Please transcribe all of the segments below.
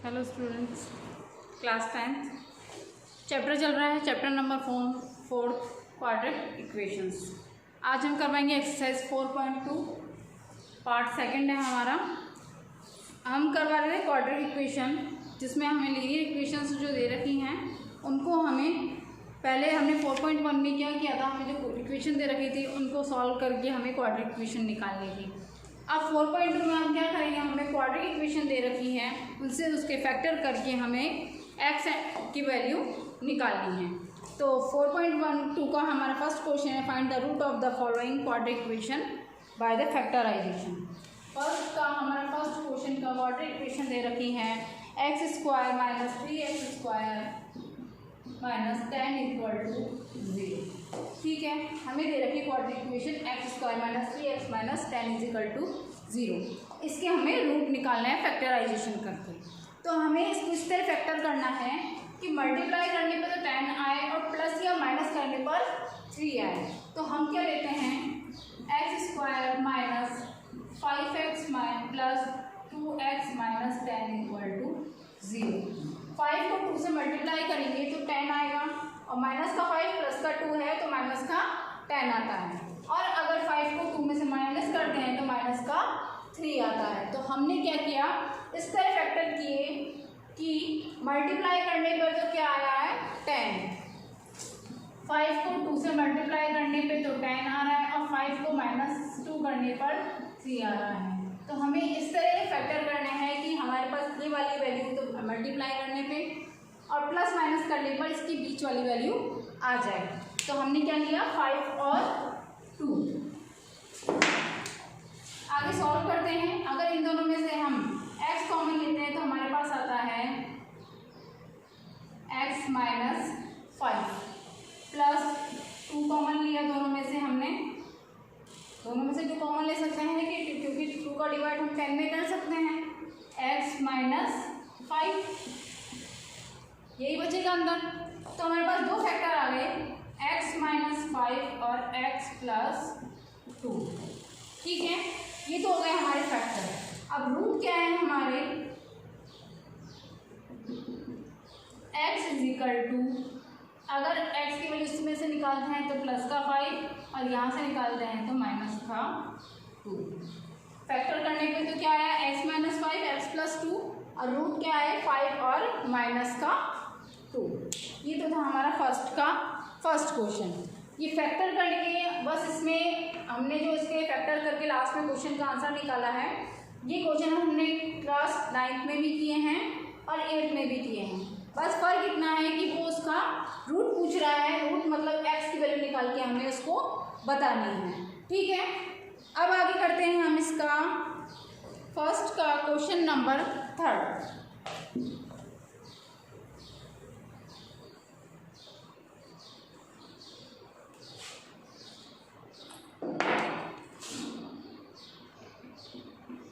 Hello students, class 10th chapter चल रहा है, चैप्टर नंबर 4 क्वाड्रेटिक इक्वेशंस। आज हम करवाएंगे एक्सरसाइज 4.2 पार्ट सेकंड है हमारा। हम करवा रहे हैं क्वाड्रेटिक इक्वेशन, जिसमें हमें लीनियर इक्वेशंस जो दे रखी हैं उनको हमें पहले हमने 4.1 में क्या किया था, हमें जो इक्वेशन दे रखी थी उनको सॉल्व करके हमें क्वाड्रेटिक इक्वेशन निकालनी थी। अब 4.2 में हम क्या करेंगे, हमें क्वाड्रेटिक इक्वेशन दे रखी है, उनसे उसके फैक्टर करके हमें x की वैल्यू निकालनी है। तो 4.12 का हमारा फर्स्ट क्वेश्चन है, find the root of the following quadratic equation by the factorisation. First का हमारा फर्स्ट क्वेश्चन का क्वाड्रेटिक इक्वेशन दे रखी है x² माइनस 3x² माइनस 10 = 0। ठीक है, हमें दे रखी quadratic equation x² minus 3x minus 10 = 0। इसके हमें रूट निकालना है फैक्टराइजेशन करके। तो हमें इसको इस तरह फैक्टर करना है कि मल्टीप्लाई करने पर तो 10 आए और प्लस या माइनस करने पर 3 आए। तो हम क्या लेते हैं, x² minus 5x plus 2x minus 10 = 0। 5 को 2 से मल्टीप्लाई करेंगे तो 10 आएगा, और माइनस का 5 प्लस का 2 है तो माइनस का 10 आता है। और अगर 5 को 2 में से माइनस करते हैं तो माइनस का 3 आता है। तो हमने क्या किया, इस तरह फैक्टर किए कि मल्टीप्लाई करने पर तो क्या आया है 10, 5 को 2 से मल्टीप्लाई करने पे तो 10 आ रहा है, और 5 को -2 करने पर 3 आ रहा है। तो हमें इस तरह फैक्टर करना है कि हमारे पास ये वाली वैल्यू तो मल्टीप्लाई करने पे और प्लस माइनस करने पर इसकी बीच वाली वैल्यू आ जाए। तो हमने क्या लिया, 5 और 2। आगे सॉल्व करते हैं। अगर इन दोनों में से हम x कॉमन लेते हैं तो हमारे पास आता है x माइनस 5 प्लस 2 कॉमन लिया दोनों में से हमने। दोनों में से 2 कॉमन ले सकते हैं कि क्योंकि 2 का डिवाइड हम 10 में कर सकते हैं। x माइनस 5 यही बचेगा अंदर। तो हमारे पास 2 फैक्टर आ गए, x माइनस 5 और x प्लस 2। ठीक है, ये तो हो गए हमारे फैक्टर। अब रूट क्या है हमारे, x = अगर x की वैल्यू इसमें से निकालते हैं तो प्लस का 5 और यहाँ से निकालते हैं तो माइनस का 2। फैक्टर करने पे तो क्या आया, x माइनस 5 x प्लस 2, और रूट क्या है 5 और माइनस का 2। ये तो था हमारा फर्स्ट क्वेश्चन। ये फैक्टर करके बस इसमें हमने जो इसके फैक्टर करके लास्ट में क्वेश्चन का आंसर निकाला है। ये क्वेश्चन हमने क्लास 9th में भी किए हैं और 8th में भी किए हैं। बस फर्क इतना है कि वो उसका रूट पूछ रहा है, रूट मतलब x की वैल्यू निकाल के हमें उसको बतानी है। ठीक है, अब आगे करते हैं हम इसका फर्स्ट का क्वेश्चन नंबर 3।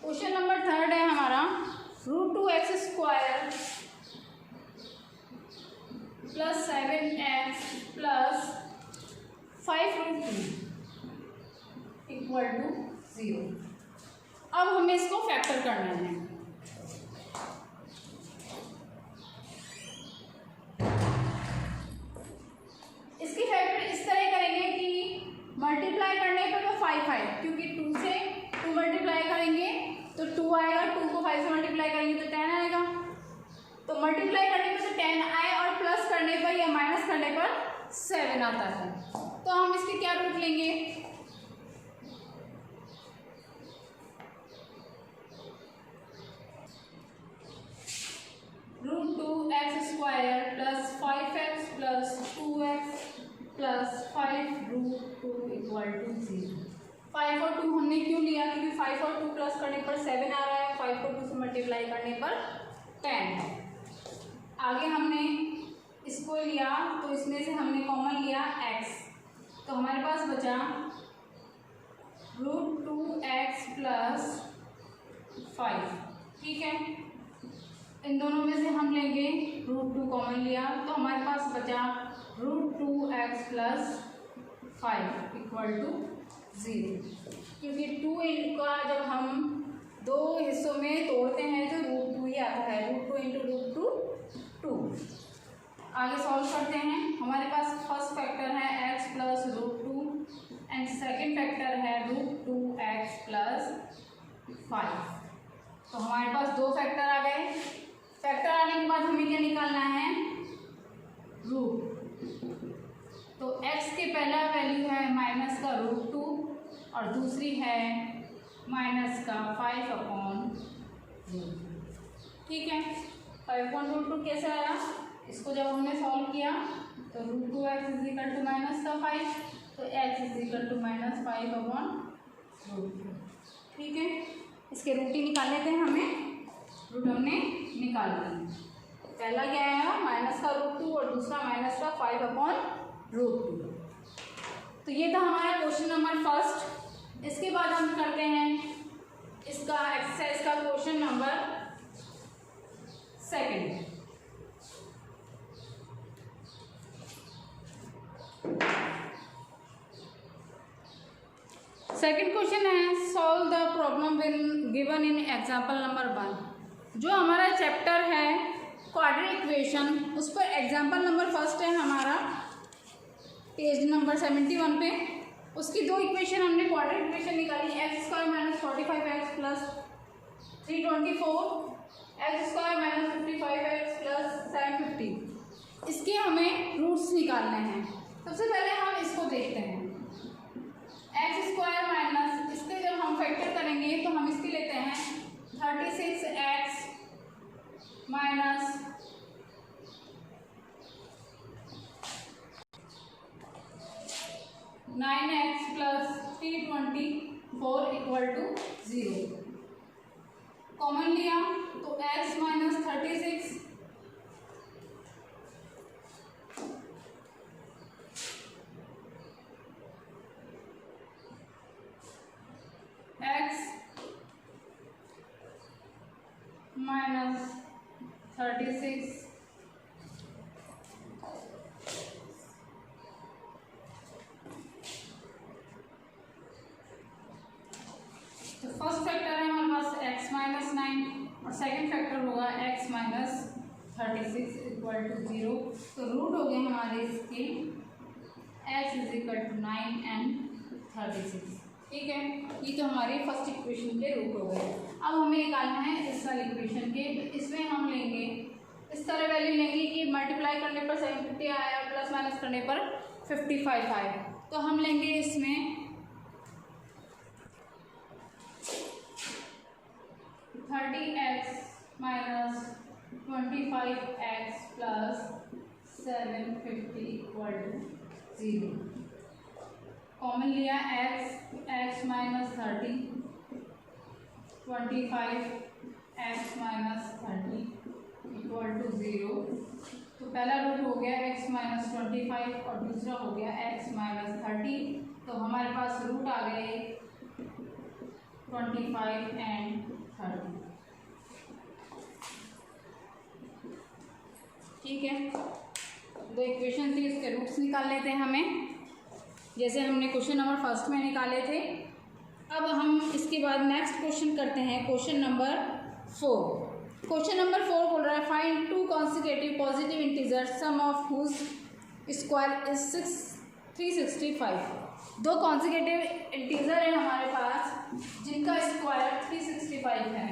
क्वेश्चन नंबर 3 है हमारा, √2x² प्लस 7x प्लस 5√2 = 0। अब हमें इसको फैक्टर करना है। इसकी फैक्टर इस तरह करेंगे कि मल्टीप्लाई करने पर तो 5 आए, क्योंकि 2 से 2 मल्टीप्लाई करेंगे तो 2 आएगा, 2 को 5 से मल्टीप्लाई करेंगे तो 10 आएगा। तो मल्टीप्लाई करने पर तो 10 आए और प्लस करने पर या माइनस करने पर 7 आता है। तो हम इसके क्या रूट लेंगे, √2x² plus 5x plus 2x plus 5√2 = 0। 5 और 2 हमने क्यों लिया, क्योंकि 5 और 2 प्लस करने पर 7 आ रहा है, 5 को 2 से मल्टीप्लाई करने पर 10 है। आगे हमने इसको लिया तो इसमें से हमने कॉमन लिया x, तो हमारे पास बचा √2x प्लस 5। ठीक है, इन दोनों में से हम लेंगे √2 कॉमन लिया तो हमारे पास बचा √2x प्लस 5 = 0। क्योंकि 2 का जब हम 2 हिस्सों में तोड़ते हैं तो √2 ही आता है, √2 इंटू √2 2। आगे सॉल्व करते हैं। हमारे पास फर्स्ट फैक्टर है x plus √2 and second factor है √2x प्लस 5। तो हमारे पास दो फैक्टर आ गए। फैक्टर आने के बाद हमें क्या निकालना है, रूट। तो x के पहला वैल्यू है माइनस का √2 और दूसरी है माइनस का 5/√2। ठीक है, 5/√2 कैसे आया, इसको जब हमने सॉल्व किया तो √2x is equal to minus का 5, तो x is equal to minus 5/√2। ठीक है, इसके रूट ही निकालने थे हमें, रूट हमने निकाल लिया। पहला क्या आया, माइनस का √2 और दूसरा माइनस का 5/√2। तो ये था हमारा क्वेश्चन नंबर फर्स्ट। इसके बाद हम करते हैं इसका एक्सरसाइज का question number second. Second question है solve the problem given in example number 1। जो हमारा चैप्टर है क्वाड्रेटिक इक्वेशन, उस पर एग्जाम्पल नंबर फर्स्ट है हमारा पेज नंबर 71 पे। उसकी दो इक्वेशन हमने क्वाड्रेटिक इक्वेशन निकाली, x² minus 45x plus 324, x² minus 55x plus 750। इसके हमें रूट्स निकालने हैं। सबसे पहले हम इसको देखते हैं, x² माइनस, इसके जब हम फैक्टर करेंगे तो हम इसके लेते हैं 36x minus 9x plus 324 equal to 0। Common लिया तो x माइनस 36 x माइनस 36 तो फर्स्ट फैक्टर है हमारे पास x माइनस 9 और सेकंड फैक्टर होगा x माइनस 36 इक्वल टू 0। तो रूट हो गए हमारे इसके x is equal to 9 and 36। ठीक है, ये तो हमारे फर्स्ट इक्वेशन के रूट हो गए। अब हमें निकालना है इस वाली इक्वेशन के। इसमें हम लेंगे इस तरह वैल्यू लेंगे कि मल्टीप्लाई करने पर 750 आया, प्लस माइनस करने पर 55 आया। तो हम लेंगे इसमें 30x minus 25x plus 750 equal to 0। Common लिया x minus 30, 25x minus 30 equal to 0। तो पहला रूट हो गया x माइनस 25 और दूसरा हो गया x माइनस 30। तो हमारे पास रूट आ गए 25 एंड 30। ठीक है, दो इक्वेशन थी, इसके रूट्स निकाल लेते हैं हमें, जैसे हमने क्वेश्चन नंबर फर्स्ट में निकाले थे। अब हम इसके बाद नेक्स्ट क्वेश्चन करते हैं, क्वेश्चन नंबर 4। क्वेश्चन नंबर 4 बोल रहा है find two consecutive positive integer sum of whose square is 365। दो कॉन्सिक्यूटिव इंटीजर है हमारे पास जिनका स्क्वायर 365 है।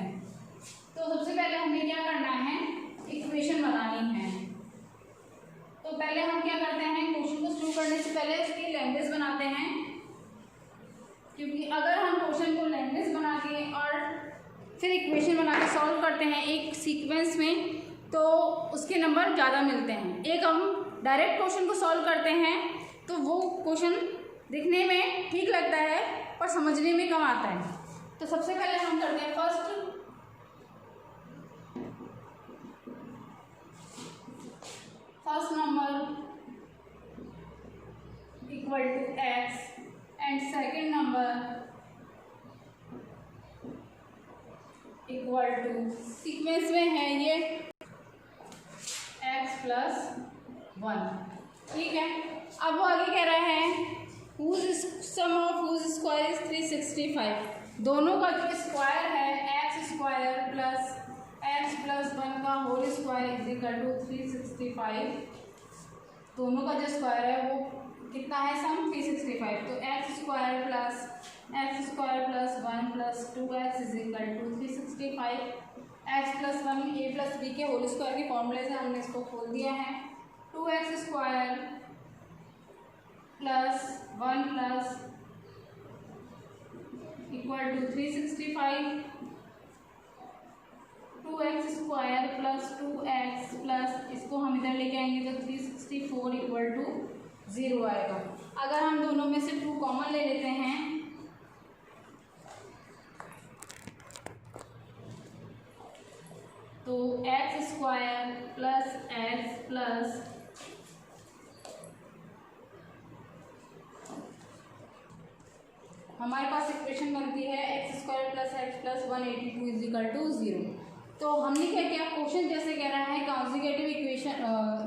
तो सबसे पहले हमें क्या करना है, इक्वेशन बनानी है। तो पहले हम क्या करते हैं, क्वेश्चन को शुरू करने से पहले इसकी लैंग्वेज बनाते हैं, क्योंकि अगर हम क्वेश्चन को लैंग्वेज बना के और फिर इक्वेशन बना के सॉल्व करते हैं एक सीक्वेंस में, तो उसके नंबर ज़्यादा मिलते हैं। एक हम डायरेक्ट क्वेश्चन को सॉल्व करते हैं तो वो क्वेश्चन दिखने में ठीक लगता है पर समझने में कम आता है। तो सबसे पहले हम करते हैं first number equal to x and second number equal to, sequence में है ये x प्लस 1। ठीक है, अब वो आगे कह रहा है sum of whose square is 365। दोनों का जो स्क्वायर है x square plus X plus one का whole square is equal to 365। दोनों का जो स्क्वायर है वो कितना है सम 365। तो X square plus one plus 2x is equal to 365। X plus one A plus B के होल स्क्वायर के फॉर्मूले से हमने इसको खोल दिया है। 2x square plus one plus equal to 365। 2x square plus 2x plus इसको हम इधर लेके आएंगे तो 364 इक्वल टू 0 आएगा। अगर हम दोनों में से 2 कॉमन ले लेते हैं तो X square plus X plus हमारे पास इक्वेशन बनती है X square plus X plus 182 is equal to 0। तो हमने क्या किया, क्वेश्चन जैसे कह रहा है कॉन्जुगेटिव इक्वेशन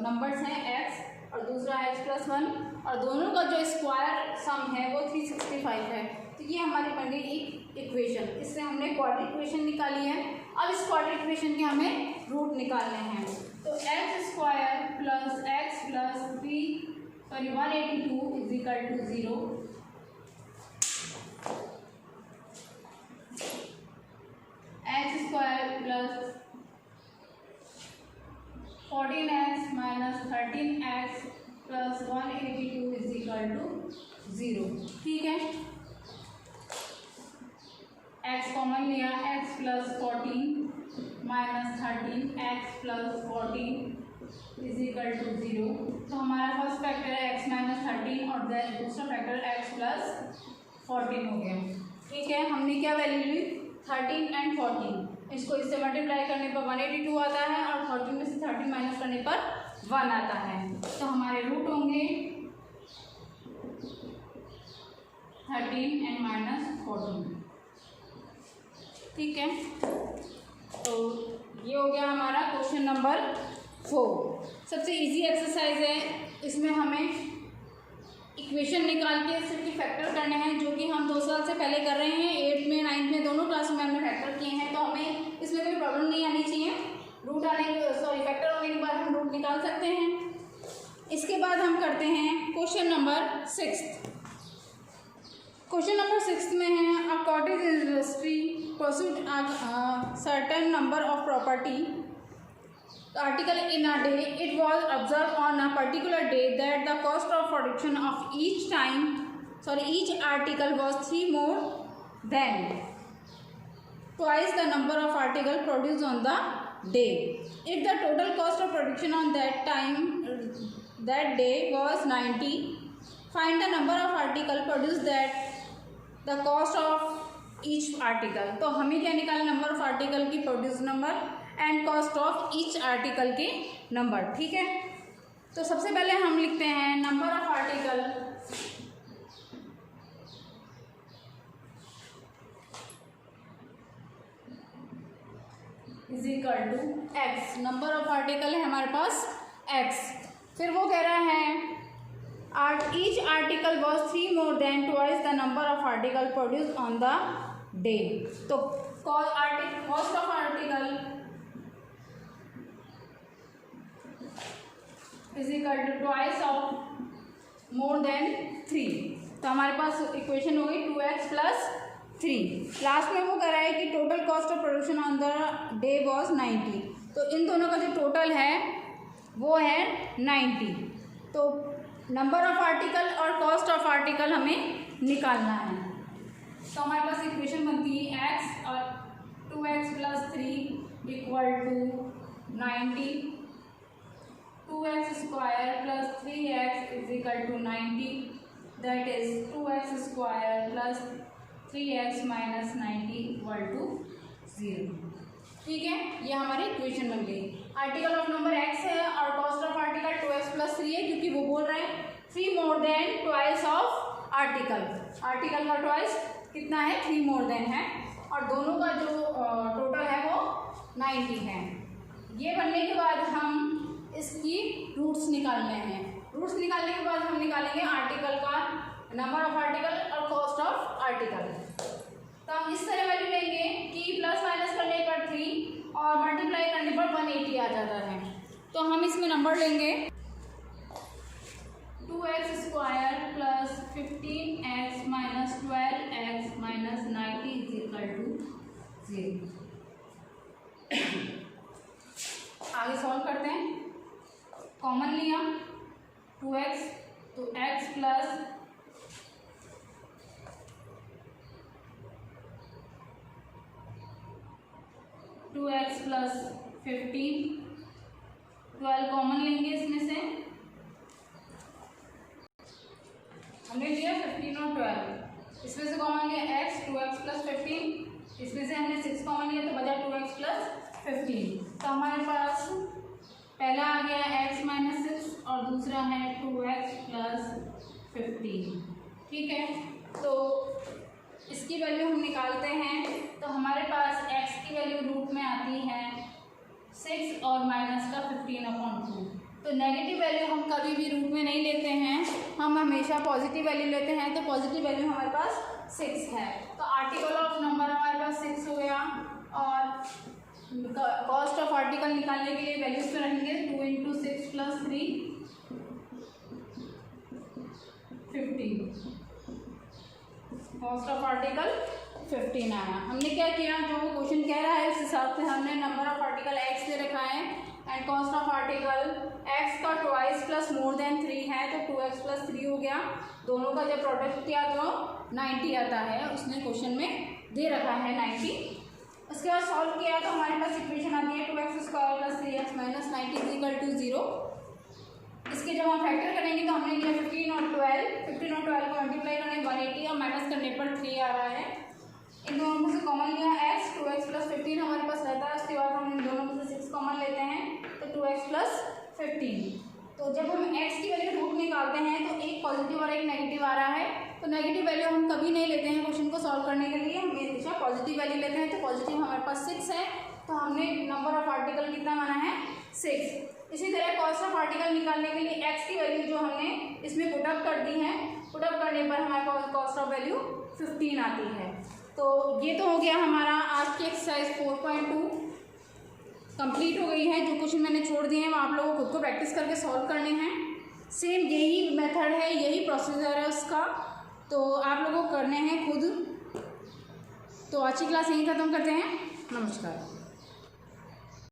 नंबर्स हैं एक्स और दूसरा एक्स प्लस वन और दोनों का जो स्क्वायर सम है वो 365 है। तो ये हमारी बन गई एक इक्वेशन। इससे हमने क्वाड्रेटिक इक्वेशन निकाली है। अब इस क्वाड्रेटिक इक्वेशन के हमें रूट निकालने हैं। तो X square plus X plus 182 is equal to 0। X square plus 14x minus 13x plus 182 is equal to 0। ठीक है, x कॉमन लिया, x plus 14 minus 13x plus 14 is equal to 0। तो हमारा फर्स्ट फैक्टर है x minus 13 और दूसरा factor x plus 14 हो गया। ठीक है, हमने क्या वैल्यू ली 13 एंड 14। इसको इससे मल्टीप्लाई करने पर 182 आता है और 14 में से 13 माइनस करने पर 1 आता है। तो हमारे रूट होंगे 13 एंड माइनस 14। ठीक है, तो ये हो गया हमारा क्वेश्चन नंबर 4। सबसे इजी एक्सरसाइज है, इसमें हमें इक्वेशन निकाल के सिर्फ फैक्टर करने हैं, जो कि हम 2 साल से पहले कर रहे हैं। 8th में 9th में दोनों क्लासों में हमने फैक्टर किए हैं। तो हमें इसमें कोई प्रॉब्लम नहीं आनी चाहिए। रूट आने के फैक्टर होने के बाद हम रूट निकाल सकते हैं। इसके बाद हम करते हैं क्वेश्चन नंबर 6। क्वेश्चन नंबर 6 में है a cottage industry pursued certain number of property article in a day. It was observed on a particular day that the cost of production of each article was 3 more than twice the number of article produced on the day. If the total cost of production on that day was 90, find the number of article produced that the cost of each article. तो हमें क्या निकालना, number of article की produce number and cost of each article के number. ठीक है, तो सबसे पहले हम लिखते हैं number of article is equal to X. Number of article है हमारे पास एक्स। फिर वो कह रहा है each article was 3 more than twice the number of article produced on the day. तो cost of article is equal to twice of more than 3। तो हमारे पास इक्वेशन हो गई 2x प्लस 3। लास्ट में वो कह रहा है कि total cost of production on the day was 90। तो इन दोनों का जो टोटल है वो है 90। तो नंबर ऑफ आर्टिकल और कॉस्ट ऑफ आर्टिकल हमें निकालना है। तो हमारे पास इक्वेशन बनती है x और 2x plus 3 equal to 90। 2x square plus 3x is equal to 90, that is 2x square plus 3x minus 90 equal to 0। ठीक है, ये हमारी इक्वेशन बन गई। आर्टिकल ऑफ नंबर x है और cost of article 2x plus 3 है, क्योंकि वो बोल रहे हैं 3 more than twice of article. Article का ट्वाइस कितना है 3 more than है और दोनों का जो टोटल है वो 90 है। ये बनने के बाद हम इसकी रूट्स निकालने हैं। रूट्स निकालने के बाद हम निकालेंगे आर्टिकल का नंबर ऑफ आर्टिकल और कॉस्ट ऑफ आर्टिकल। तो हम इस तरह वैल्यू लेंगे कि प्लस माइनस करने पर 3 और मल्टीप्लाई करने पर 180 आ जाता है। तो हम इसमें नंबर लेंगे 2x² plus 15x minus 12x minus 90 = 0। आगे सॉल्व करते हैं। कॉमन लिया 2x, तो x plus 2x plus 15, 12 common लेंगे इसमें से, हमने लिया 15 और 12, इसमें से कॉमन लिया x, 2x प्लस 15, इसमें से हमने 6 कॉमन लिया तो बचा 2x प्लस 15। तो हमारे पास पहला आ गया x माइनस 6 और दूसरा है 2x प्लस 15। ठीक है, तो इसकी वैल्यू हम निकालते हैं। तो हमारे पास x की वैल्यू रूट में आती है 6 और माइनस का 15/2। तो नेगेटिव वैल्यू हम कभी भी रूट में नहीं लेते हैं, हम हमेशा पॉजिटिव वैल्यू लेते हैं। तो पॉजिटिव वैल्यू हमारे पास 6 है, तो आर्टिकल ऑफ नंबर हमारे पास 6 हो गया। और कॉस्ट ऑफ आर्टिकल निकालने के लिए वैल्यूज पे रहेंगे 2 × 6 + 3 15। कॉस्ट ऑफ आर्टिकल 15 आया। हमने क्या किया, जो क्वेश्चन कह रहा है उस हिसाब से हमने नंबर ऑफ आर्टिकल x दे रखा है and cost of article x का 2 प्लस मोर देन 3 है, तो 2x प्लस 3 हो गया। दोनों का जब प्रोडक्ट किया तो 90 आता है, उसने क्वेश्चन में दे रखा है 90। उसके बाद सॉल्व किया तो हमारे पास इक्वेशन आती है 2x² प्लस 3x माइनस 90 = 0। इसके जब हम फैक्टर करेंगे तो हमने लिया 15 और 12 को मल्टीप्लाई करने 180 और माइनस करने पर 3 आ रहा है। इन दोनों में से कॉमन लिया x, 2x प्लस 15 हमारे पास रहता है। उसके बाद हम इन दोनों में से 6 कॉमन लेते हैं तो 2x प्लस 15। तो जब हम x की वैल्यू रूट निकालते हैं तो एक पॉजिटिव और एक नेगेटिव आ रहा है। तो नेगेटिव वैल्यू हम कभी नहीं लेते हैं क्वेश्चन को सॉल्व करने के लिए, हम हमेशा पॉजिटिव वैल्यू लेते हैं। तो पॉजिटिव हमारे पास 6 है, तो हमने नंबर ऑफ आर्टिकल कितना माना है 6। इसी तरह कॉस्ट ऑफ आर्टिकल निकालने के लिए x की वैल्यू जो हमने इसमें पुटअप कर दी है, पुटअप करने पर हमारे पास कॉस्ट ऑफ वैल्यू 15 आती है। तो ये तो हो गया हमारा आज की एक्सरसाइज 4.2 कंप्लीट हो गई है। जो क्वेश्चन मैंने छोड़ दिए हैं वो आप लोगों को खुद को प्रैक्टिस करके सॉल्व करने हैं। सेम यही मेथड है, यही प्रोसीजर है उसका, तो आप लोगों को करने हैं खुद। तो आज की क्लास यहीं ख़त्म करते हैं। नमस्कार।